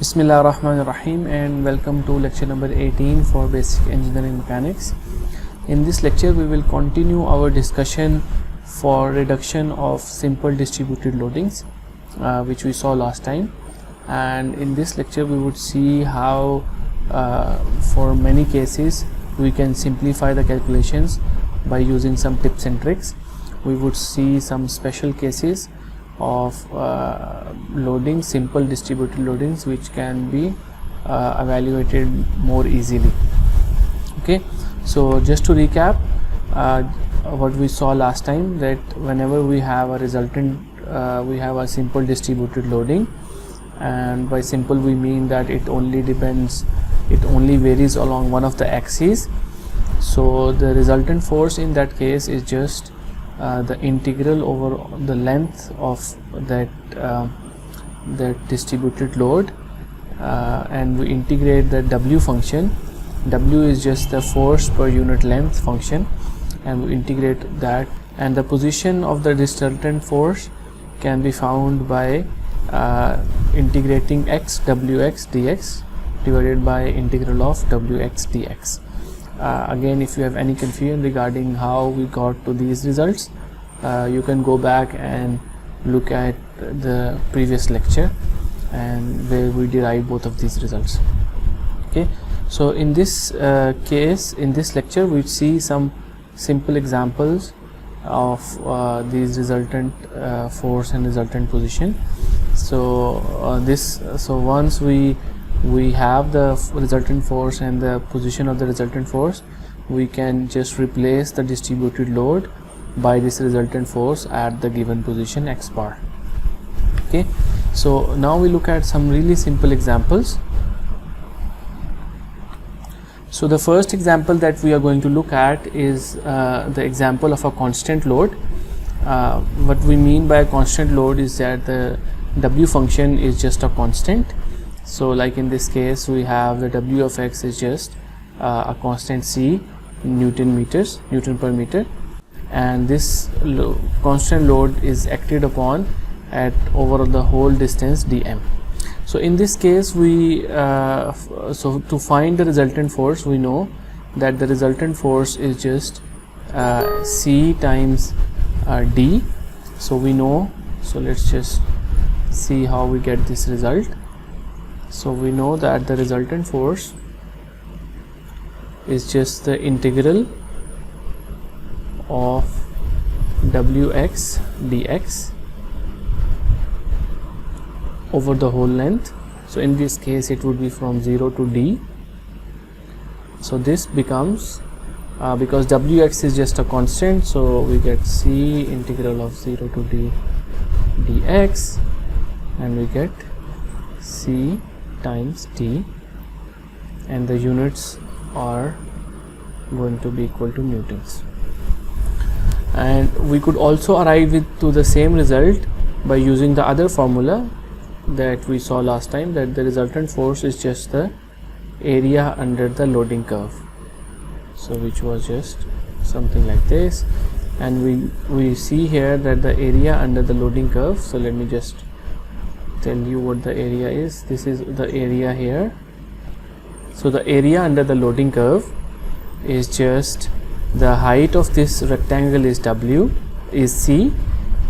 Bismillah ar-Rahman ar-Rahim, and welcome to lecture number 18 for basic engineering mechanics. In this lecture we will continue our discussion for reduction of simple distributed loadings, which we saw last time, and in this lecture we would see how for many cases we can simplify the calculations by using some tips and tricks. We would see some special cases of loading, simple distributed loadings, which can be evaluated more easily. Okay, so just to recap what we saw last time, that whenever we have a resultant, we have a simple distributed loading, and by simple we mean that it only varies along one of the axes. So the resultant force in that case is just the integral over the length of that distributed load, and we integrate the W function. W is just the force per unit length function, and we integrate that, and the position of the resultant force can be found by integrating x Wx dx divided by integral of Wx dx. Again, if you have any confusion regarding how we got to these results, you can go back and look at the previous lecture and where we derive both of these results. Okay, so in this case, in this lecture we see some simple examples of these resultant force and resultant position. So once we have the resultant force and the position of the resultant force, we can just replace the distributed load by this resultant force at the given position x bar. Okay, so now we look at some really simple examples. So the first example that we are going to look at is the example of a constant load. What we mean by a constant load is that the W function is just a constant. So like in this case we have the W of x is just a constant C in Newton per meter, and this constant load is acted upon at over the whole distance dm. So in this case we so to find the resultant force, we know that the resultant force is just C times d. So we know, so let's just see how we get this result. So we know that the resultant force is just the integral of Wx dx over the whole length. So in this case it would be from 0 to d. So this becomes because Wx is just a constant, so we get C integral of 0 to d dx, and we get C times t, and the units are going to be equal to newtons. And we could also arrive to the same result by using the other formula that we saw last time, that the resultant force is just the area under the loading curve, so which was just something like this, and we see here that the area under the loading curve. So let me just tell you what the area is. This is the area here. So the area under the loading curve is just the height of this rectangle is C,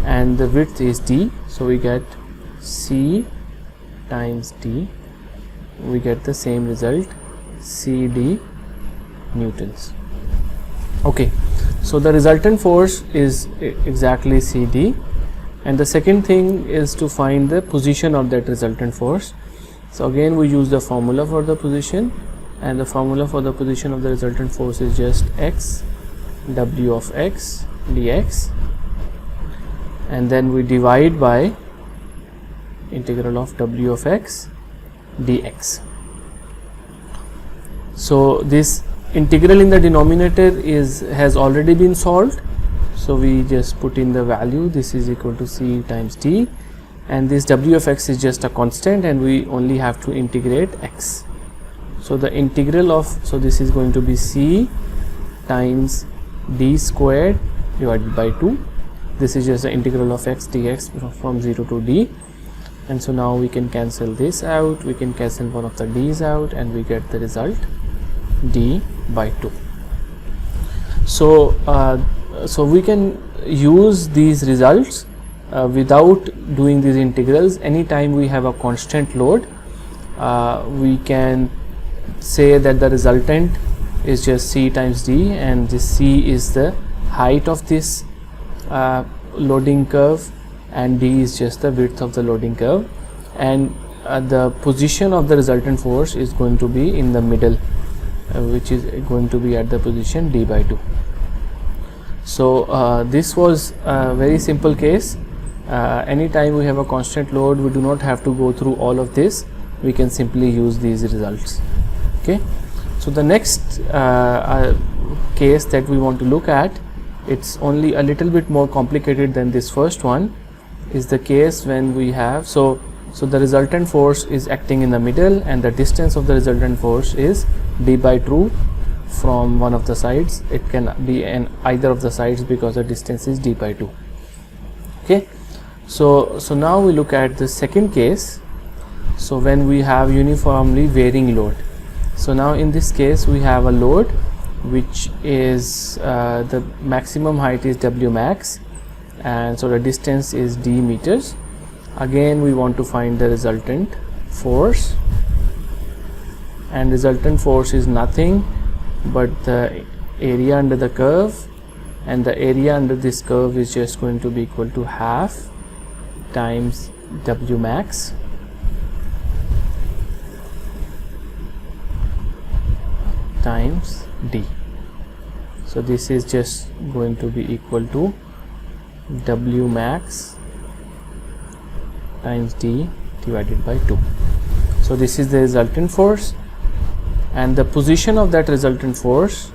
and the width is d. So we get C times d, we get the same result, CD newtons. Okay, so the resultant force is exactly CD, and the second thing is to find the position of that resultant force. So again we use the formula for the position, and the formula for the position of the resultant force is just x W of x dx, and then we divide by integral of W of x dx. So this integral in the denominator has already been solved, so we just put in the value. This is equal to C times d, and this W of x is just a constant, and we only have to integrate x. So the integral of, so this is going to be C times d squared divided by 2. This is just the integral of x dx from 0 to d, and so now we can cancel this out, we can cancel one of the d's out, and we get the result d by 2. So so we can use these results without doing these integrals. Anytime we have a constant load, we can say that the resultant is just c times d, and this c is the height of this loading curve, and d is just the width of the loading curve, and the position of the resultant force is going to be in the middle, which is going to be at the position d by 2. So this was a very simple case. Anytime we have a constant load, we do not have to go through all of this, we can simply use these results. Okay, so the next case that we want to look at, it's only a little bit more complicated than this first one, is the case when we have so the resultant force is acting in the middle, and the distance of the resultant force is d by 2 from one of the sides. It can be in either of the sides because the distance is d by 2. Okay, so now we look at the second case. So when we have uniformly varying load, so now in this case we have a load which is the maximum height is w max, and so the distance is d meters. Again we want to find the resultant force, and resultant force is nothing but the area under the curve, and the area under this curve is just going to be equal to half times w max times d. So this is just going to be equal to w max times d divided by 2. So this is the resultant force, and the position of that resultant force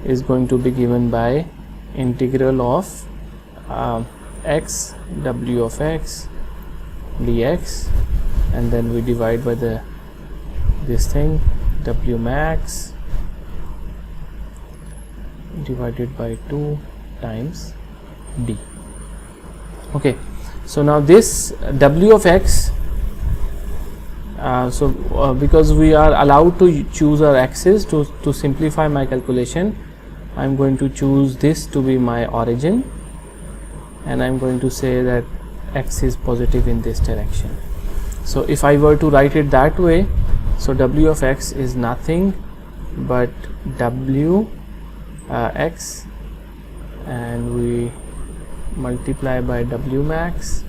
is going to be given by integral of x w of x dx, and then we divide by this thing w max divided by 2 times d. Okay, so now this w of x, because we are allowed to choose our axis, to simplify my calculation, I am going to choose this to be my origin, and I am going to say that x is positive in this direction. So if I were to write it that way, so w of x is nothing but w x, and we multiply by w max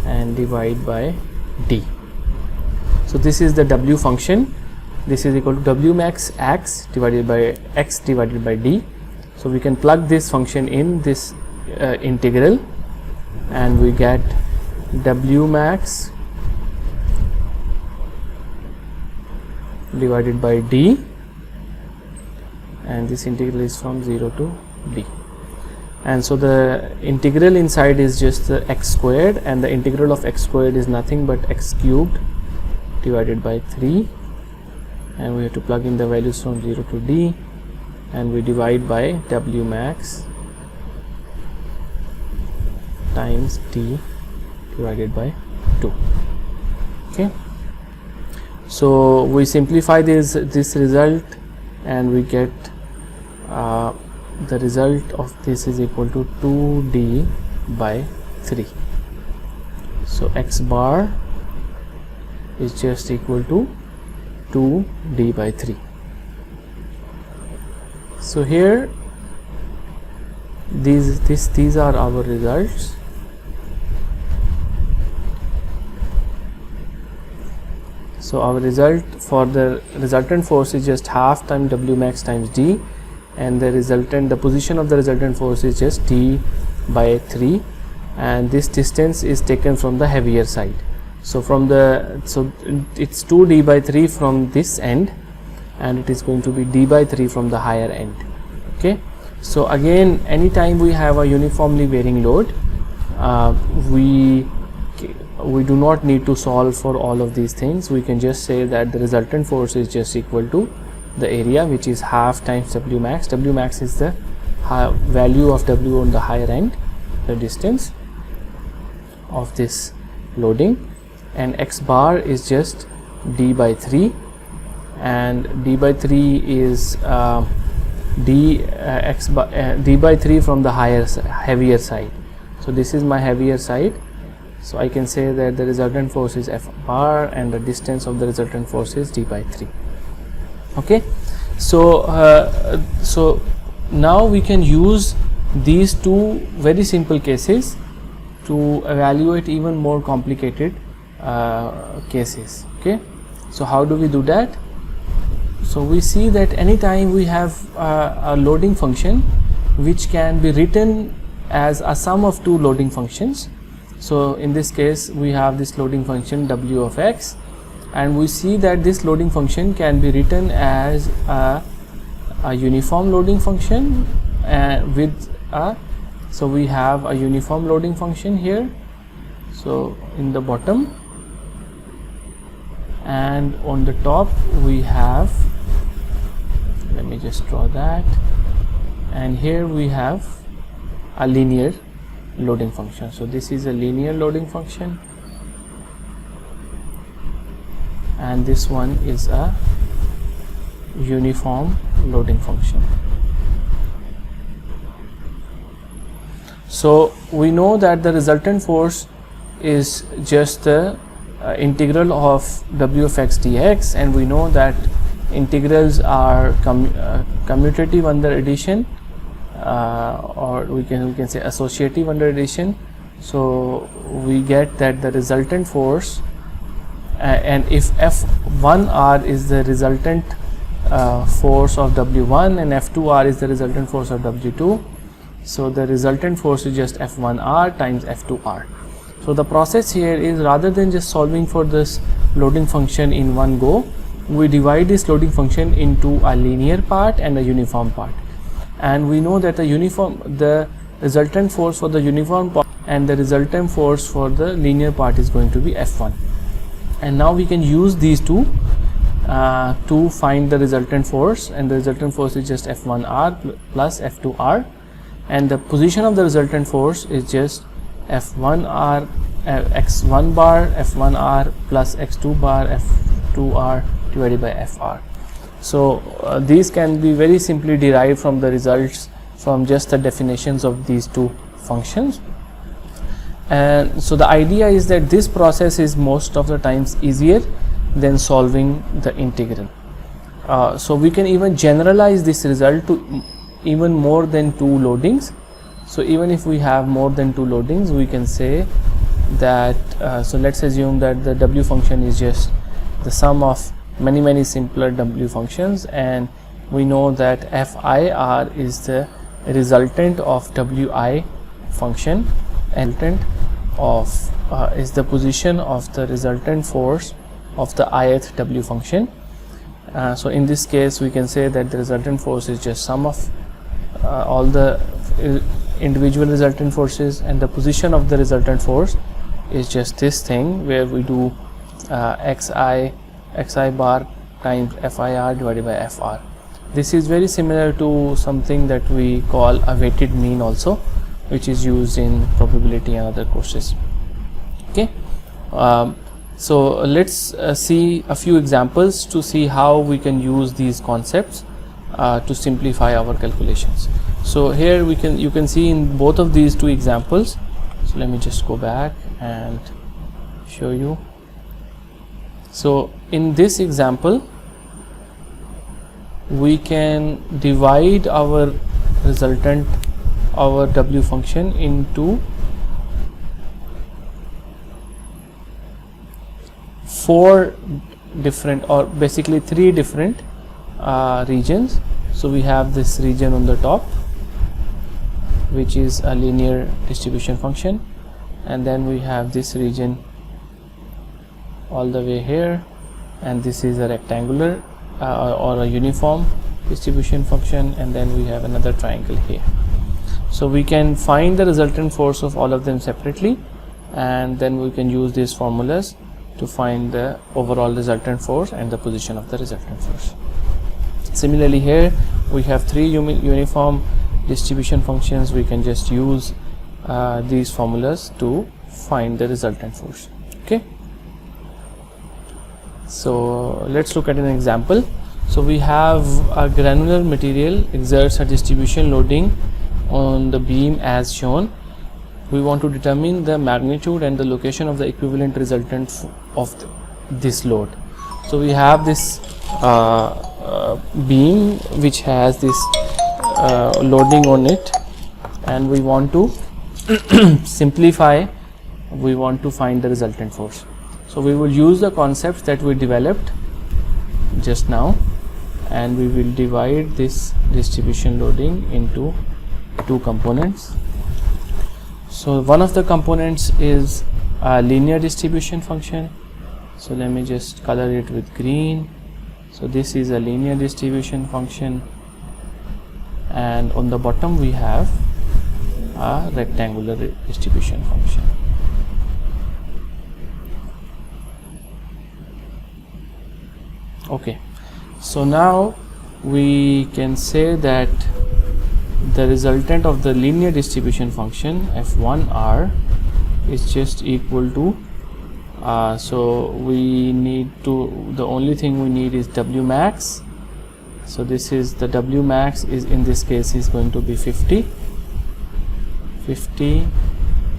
and divide by d. So this is the w function. This is equal to w max x divided by d. So we can plug this function in this integral, and we get w max divided by d, and this integral is from 0 to d. And so the integral inside is just the x squared, and the integral of x squared is nothing but x cubed divided by 3, and we have to plug in the values from 0 to d, and we divide by w max times d divided by 2. Okay, so we simplify this result, and we get the result of this is equal to 2d by 3. So x bar is just equal to 2d by 3. So here these are our results. So our result for the resultant force is just half times w max times d, and the position of the resultant force is just d by 3, and this distance is taken from the heavier side. So it's 2d by 3 from this end, and it is going to be d by 3 from the higher end. Okay, so again, anytime we have a uniformly varying load, we do not need to solve for all of these things. We can just say that the resultant force is just equal to the area, which is half times w max. W max is the value of w on the higher end, the distance of this loading, and x bar is just d by 3, and d by 3 is d by 3 from the heavier side. So this is my heavier side, so I can say that the resultant force is F bar and the distance of the resultant force is d by 3. Okay, so so now we can use these two very simple cases to evaluate even more complicated cases. Okay, so how do we do that? So we see that anytime we have a loading function which can be written as a sum of two loading functions. So in this case we have this loading function w of x, and we see that this loading function can be written as a uniform loading function with a, so we have a uniform loading function here, so in the bottom, and on the top we have, let me just draw that, and here we have a linear loading function. So this is a linear loading function, and this one is a uniform loading function. So we know that the resultant force is just the integral of w of x dx, and we know that integrals are commutative under addition, or we can say associative under addition. So we get that the resultant force, and if F1r is the resultant force of W1 and F2r is the resultant force of W2, so the resultant force is just F1r times F2r. So the process here is, rather than just solving for this loading function in one go, we divide this loading function into a linear part and a uniform part, and we know that the resultant force for the uniform part and the resultant force for the linear part is going to be F1, and now we can use these two to find the resultant force, and the resultant force is just F1r plus F2r, and the position of the resultant force is just F1r x1 bar F1r plus x2 bar F2r divided by Fr. So these can be very simply derived from the results from just the definitions of these two functions. And so the idea is that this process is most of the times easier than solving the integral. So we can even generalize this result to even more than two loadings. So even if we have more than two loadings, we can say that, so let's assume that the w function is just the sum of many simpler w functions, and we know that FIR is the resultant of wi function, and resultant of is the position of the resultant force of the ith w function. So in this case we can say that the resultant force is just sum of all the individual resultant forces, and the position of the resultant force is just this thing where we do xi bar times FIR divided by FR. This is very similar to something that we call a weighted mean also, which is used in probability and other courses. Okay, so let's see a few examples to see how we can use these concepts to simplify our calculations. So here you can see in both of these two examples. So let me just go back and show you. So in this example we can divide our resultant, our w function, into four different, or basically three different regions. So we have this region on the top, which is a linear distribution function, and then we have this region all the way here, and this is a rectangular or a uniform distribution function, and then we have another triangle here. So we can find the resultant force of all of them separately, and then we can use these formulas to find the overall resultant force and the position of the resultant force. Similarly here we have three uniform distribution functions. We can just use these formulas to find the resultant force. Okay, So let's look at an example. So we have a granular material exerts a distribution loading on the beam as shown. We want to determine the magnitude and the location of the equivalent resultant of this load. So we have this beam which has this loading on it, and we want to simplify, we want to find the resultant force. So we will use the concepts that we developed just now, and we will divide this distribution loading into two components. So one of the components is a linear distribution function. So let me just color it with green. So this is a linear distribution function, and on the bottom we have a rectangular distribution function. Okay, so now we can say that the resultant of the linear distribution function f1r is just equal to so we need to, the only thing we need is W max. So this is the W max is, in this case, is going to be 50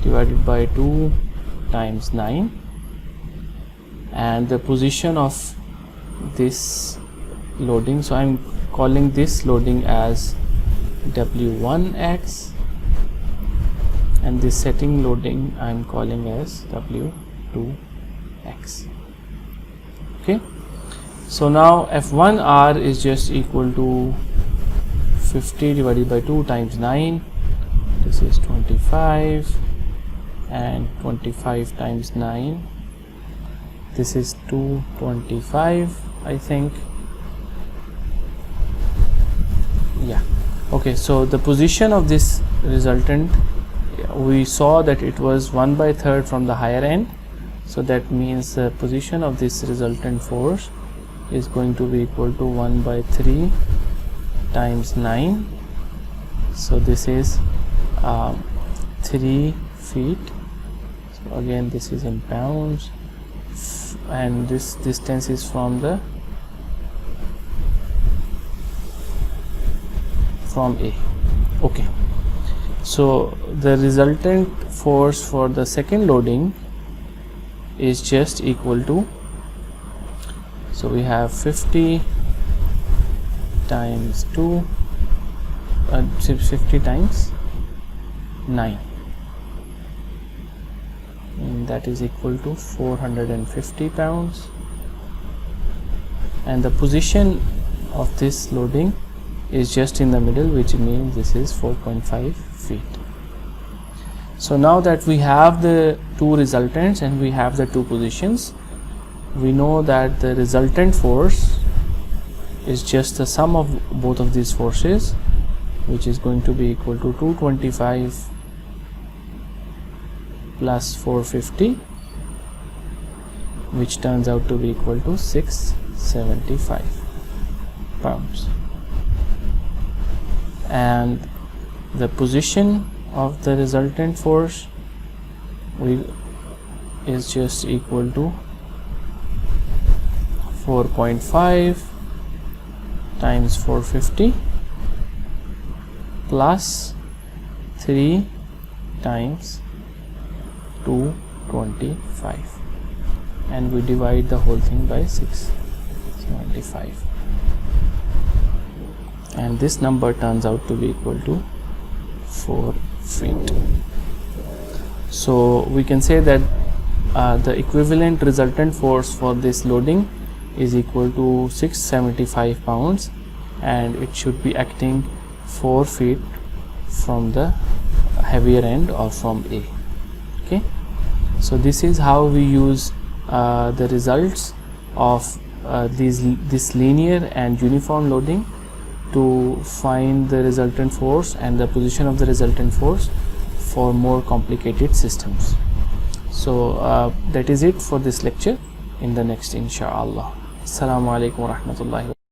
divided by 2 times 9, and the position of this loading, so I'm calling this loading as W1x, and this setting loading I'm calling as W2x. Okay, so now f1r is just equal to 50 divided by 2 times 9, this is 25, and 25 times 9, this is 225, I think. Yeah, okay, so the position of this resultant, we saw that it was 1/3 from the higher end, so that means the position of this resultant force is going to be equal to 1/3 times 9, so this is 3 feet. So again, this is in pounds, and this distance is from A. Okay, so the resultant force for the second loading is just equal to, so we have 50 times 2 50 times 9, and that is equal to 450 pounds, and the position of this loading is just in the middle, which means this is 4.5 feet. So now that we have the two resultants and we have the two positions, we know that the resultant force is just the sum of both of these forces, which is going to be equal to 225 plus 450, which turns out to be equal to 675 pounds. And the position of the resultant force is just equal to 4.5 times 450 plus 3 times 225, and we divide the whole thing by 675, and this number turns out to be equal to 4 feet. So we can say that the equivalent resultant force for this loading is equal to 675 pounds, and it should be acting 4 feet from the heavier end or from A. Okay, so this is how we use the results of this linear and uniform loading to find the resultant force and the position of the resultant force for more complicated systems. So that is it for this lecture. In the next, inshallah. Assalamu alaikum wa rahmatullahi.